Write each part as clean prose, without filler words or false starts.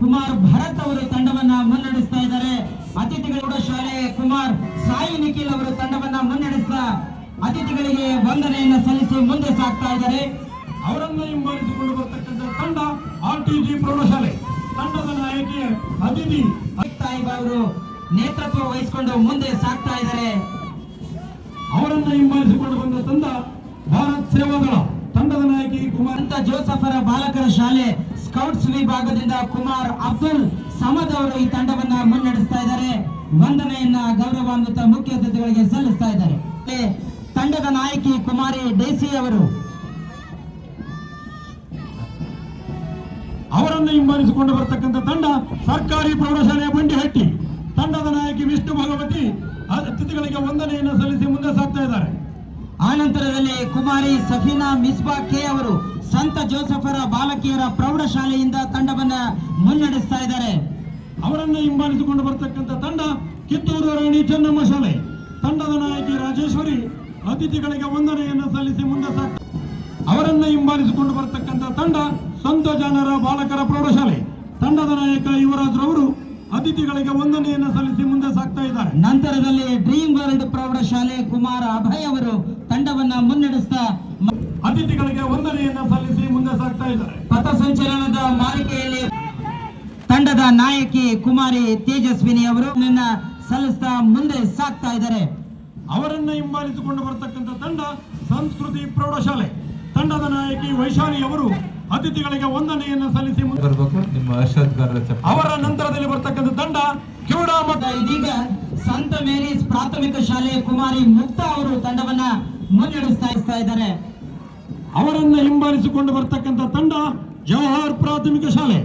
ಕುಮಾರ್ ಭರತ್ ಅವರು ತಂಡವನ್ನ ಮುನ್ನಡೆಸ್ತಾ ಇದ್ದಾರೆ. ಅತಿಥಿಗಳು ಶಾಲೆ ಕುಮಾರ್ ಸಾಯಿ ನಿಖಿಲ್ ಅವರು ತಂಡವನ್ನ ಮುನ್ನಡೆಸ್ತಾ ಅತಿಥಿಗಳಿಗೆ ವಂದನೆಯನ್ನು ಸಲ್ಲಿಸಿ ಮುಂದೆ ಸಾಗ್ತಾ ಇದ್ದಾರೆ. ಅವರನ್ನು ಹಿಂಬಾಲಿಸಿಕೊಂಡು ಬರ್ತಕ್ಕಂಥ ತಂಡ RTG ಪ್ರೌಢಶಾಲೆ ತಂಡದ ನಾಯಕಿ ಅದಿತಿ ಅವರು ನೇತೃತ್ವ ವಹಿಸಿಕೊಂಡು ಮುಂದೆ ಸಾಗ್ತಾ ಇದ್ದಾರೆ. ಅವರನ್ನು ಹಿಂಬಾಲಿಸಿಕೊಂಡು ಬಂದ ತಂಡ ಭಾರತ್ ಸೇವಾದಳ ತಂಡದ ನಾಯಕಿ ಕುಮಾರ್ ಜೋಸಫರ ಬಾಲಕರ ಶಾಲೆ ಸ್ಕೌಟ್ಸ್ ವಿಭಾಗದಿಂದ ಕುಮಾರ್ ಅಬ್ದುಲ್ ಸಮದ್ ಅವರು ಈ ತಂಡವನ್ನ ಮುನ್ನಡೆಸ್ತಾ ಇದ್ದಾರೆ. ವಂದನೆಯನ್ನ ಗೌರವಾನ್ವಿತ ಮುಖ್ಯ ಅತಿಥಿಗಳಿಗೆ ಸಲ್ಲಿಸ್ತಾ ಇದ್ದಾರೆ. ತಂಡದ ನಾಯಕಿ ಕುಮಾರಿ ಡೇಸಿ ಅವರು ಅವರನ್ನು ಹಿಂಬಾಲಿಸಿಕೊಂಡು ಬರ್ತಕ್ಕಂಥ ತಂಡ ಸರ್ಕಾರಿ ಪ್ರೌಢಶಾಲೆಯ ಬಂಡಿಹಟ್ಟಿ ತಂಡದ ನಾಯಕಿ ವಿಷ್ಣು ಭಗವತಿ ಅತಿಥಿಗಳಿಗೆ ವಂದನೆಯನ್ನು ಸಲ್ಲಿಸಿ ಮುಂದೆ ಸಾಗ್ತಾ ಇದ್ದಾರೆ. ಆನಂತರದಲ್ಲಿ ಕುಮಾರಿ ಸಫೀನಾ ಮಿಸ್ಬಾ ಕೆ ಅವರು ಸಂತ ಜೋಸಫರ ಬಾಲಕಿಯರ ಪ್ರೌಢಶಾಲೆಯಿಂದ ತಂಡವನ್ನ ಮುನ್ನಡೆಸ್ತಾ ಇದ್ದಾರೆ. ಅವರನ್ನು ಹಿಂಬಾಲಿಸಿಕೊಂಡು ಬರ್ತಕ್ಕಂಥ ತಂಡ ಕಿತ್ತೂರು ರಾಣಿ ಚೆನ್ನಮ್ಮ ಶಾಲೆ ತಂಡದ ನಾಯಕಿ ರಾಜೇಶ್ವರಿ ಅತಿಥಿಗಳಿಗೆ ವಂದನೆಯನ್ನು ಸಲ್ಲಿಸಿ ಮುಂದೆ ಸಾಗ್ತಾ. ಅವರನ್ನು ಹಿಂಬಾಲಿಸಿಕೊಂಡು ಬರ್ತಕ್ಕಂಥ ತಂಡ ಸಂತ ಜಾನರ ಬಾಲಕರ ಪ್ರೌಢಶಾಲೆ ತಂಡದ ನಾಯಕ ಯುವರಾಜ್ ರವರು ಅತಿಥಿಗಳಿಗೆ ವಂದನೆಯನ್ನು ಸಲ್ಲಿಸಿ ಮುಂದೆ ಸಾಗ್ತಾ ಇದ್ದಾರೆ. ನಂತರದಲ್ಲಿ ಡ್ರೀಮ್ ವರ್ಲ್ಡ್ ಪ್ರೌಢಶಾಲೆ ಕುಮಾರ್ ಅಭಯ್ ಅವರು ತಂಡವನ್ನ ಮುನ್ನಡೆಸ್ತಾ ಅತಿಥಿಗಳಿಗೆ ವಂದನೆಯನ್ನು ಸಲ್ಲಿಸಿ ಮುಂದೆ ಸಾಗ್ತಾ ಇದ್ದಾರೆ. ಪಥಸಂಚಲನದ ಮಾಲಿಕೆಯಲ್ಲಿ ತಂಡದ ನಾಯಕಿ ಕುಮಾರಿ ತೇಜಸ್ವಿನಿ ಅವರು ಸಲ್ಲಿಸ್ತಾ ಮುಂದೆ ಸಾಗ್ತಾ ಇದ್ದಾರೆ. ಅವರನ್ನು ಹಿಂಬಾಲಿಸಿಕೊಂಡು ಬರ್ತಕ್ಕಂಥ ತಂಡ ಸಂಸ್ಕೃತಿ ಪ್ರೌಢಶಾಲೆ ತಂಡದ ನಾಯಕಿ ವೈಶಾಲಿ ಅವರು ಅತಿಥಿಗಳಿಗೆ ವಂದನೆಯನ್ನು ಸಲ್ಲಿಸಿ ಅವರ ನಂತರದಲ್ಲಿ ಬರ್ತಕ್ಕಂಥ ತಂಡ ಕ್ಯೂಡಾ ಮತ್ತು ಇದೀಗ ಸಂತ ಮೇರೀಸ್ ಪ್ರಾಥಮಿಕ ಶಾಲೆ ಕುಮಾರಿ ಮುಕ್ತಾ ಅವರು ತಂಡವನ್ನ ಮುನ್ನಡೆಸ್ತಾ ಇದ್ದಾರೆ. ಅವರನ್ನು ಹಿಂಬಾಲಿಸಿಕೊಂಡು ಬರ್ತಕ್ಕಂಥ ತಂಡ ಜವಾಹರ್ ಪ್ರಾಥಮಿಕ ಶಾಲೆ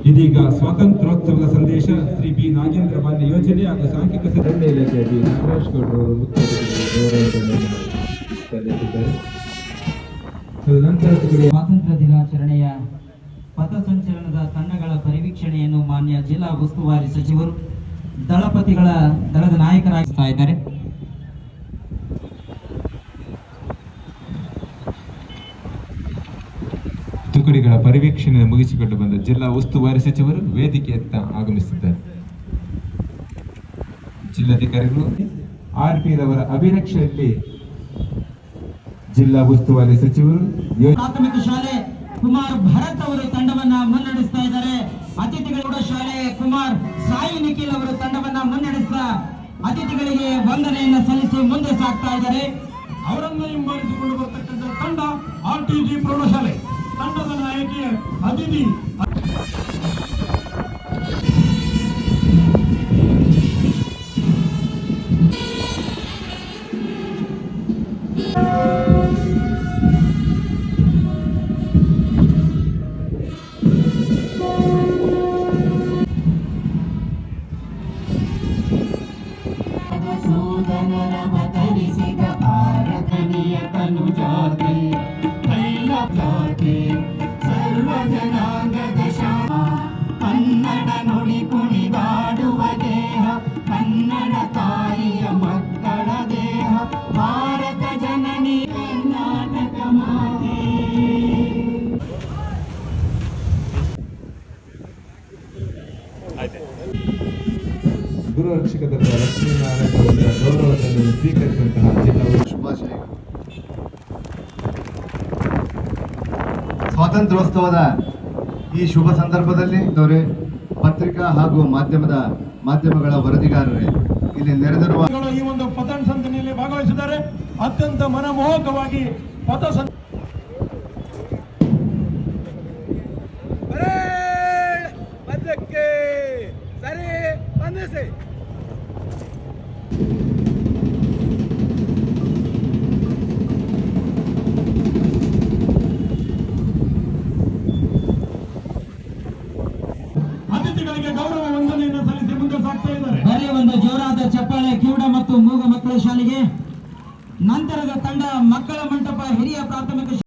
ಇದೀಗ ಸ್ವಾತಂತ್ರ್ಯೋತ್ಸವದ ಸಂದೇಶ ಶ್ರೀ ಬಿ ನಾಗೇಂದ್ರ ಮಾನ್ಯ ಯೋಜನೆ ಹಾಗೂ ಸಾಂಖ್ಯಿಕ ಇಲಾಖೆ ಬಿ ನಾಗರಾಜ್ ಗೌಡರವರು ಸ್ವಾತಂತ್ರ್ಯ ದಿನಾಚರಣೆಯ ಪಥಸಂಚಲನದ ತಂಡಗಳ ಪರಿವೀಕ್ಷಣೆಯನ್ನು ಮಾನ್ಯ ಜಿಲ್ಲಾ ಉಸ್ತುವಾರಿ ಸಚಿವರು ದಳಪತಿಗಳ ದಳದ ನಾಯಕರಾಗಿಸ್ತಾ ಇದ್ದಾರೆ. ತುಕಡಿಗಳ ಪರಿವೀಕ್ಷಣೆ ಮುಗಿಸಿಕೊಂಡು ಬಂದ ಜಿಲ್ಲಾ ಉಸ್ತುವಾರಿ ಸಚಿವರು ವೇದಿಕೆಯತ್ತ ಆಗಮಿಸಿದ್ದಾರೆ. ಜಿಲ್ಲಾಧಿಕಾರಿಗಳು RP ರವರ ಅಭಿರಕ್ಷೆಯಲ್ಲಿ ಜಿಲ್ಲಾ ಉಸ್ತುವಾರಿ ಸಚಿವರು ಪ್ರಾಥಮಿಕ ಶಾಲೆ ಕುಮಾರ್ ಭರತ್ ಅವರು ತಂಡವನ್ನ ಮುನ್ನಡೆಸ್ತಾ ಇದ್ದಾರೆ. ಅತಿಥಿಗಳ ಶಾಲೆ ಕುಮಾರ್ ಸಾಯಿ ನಿಖಿಲ್ ಅವರು ತಂಡವನ್ನ ಮುನ್ನಡೆಸ್ತಾ ಅತಿಥಿಗಳಿಗೆ ವಂದನೆಯನ್ನು ಸಲ್ಲಿಸಿ ಮುಂದೆ ಸಾಗ್ತಾ ಇದ್ದಾರೆ. ಅವರನ್ನು ಹಿಂಬಾಲಿಸಿಕೊಂಡು ಬರ್ತಕ್ಕಂಥ ತಂಡ RTG ಪ್ರೌಢಶಾಲೆ ತಂಡದ ನಾಯಕಿ ಅದಿತಿ ಕನ್ನಡ ನುಡಿ ಕುಣಿದಾಡುವ ದೇಹ ಕನ್ನಡ ತಾಯಿಯ ಮಕ್ಕಳ ದೇಹ ಭಾರತ ಜನನಿ ಕರ್ನಾಟಕ ಮಾತೆ. ಗುರು ರಕ್ಷಕದ ಲಕ್ಷ್ಮೀನಾರಾಯಣ ಅವರ ಗೌರವವನ್ನು ಸ್ವೀಕರಿಸಿದಂತಹ ಜಿಲ್ಲಾ ಶುಭಾಶಯಗಳು. ಸ್ವಾತಂತ್ರ್ಯೋತ್ಸವದ ಈ ಶುಭ ಸಂದರ್ಭದಲ್ಲಿ ಪತ್ರಿಕಾ ಹಾಗೂ ಮಾಧ್ಯಮಗಳ ವರದಿಗಾರರೇ ಇಲ್ಲಿ ನೆರೆದಿರುವ ಈ ಒಂದು ಪಥಸಂಚಲನೆಯಲ್ಲಿ ಭಾಗವಹಿಸಿದ್ದಾರೆ. ಅತ್ಯಂತ ಮನಮೋಹಕವಾಗಿ ಅತಿಥಿಗಳಿಗೆ ಗೌರವ ವಂದನೆಯನ್ನು ಸಲ್ಲಿಸಿ ಮುಂದೆ ಸಾಗ್ತಾ ಇದ್ದಾರೆ. ಬರೀ ಒಂದು ಜೋರಾದ ಚಪ್ಪಾಳೆ ಕಿವುಡ ಮತ್ತು ಮೂಗ ಮಕ್ಕಳ ಶಾಲೆಗೆ. ನಂತರದ ತಂಡ ಮಕ್ಕಳ ಮಂಟಪ ಹಿರಿಯ ಪ್ರಾಥಮಿಕ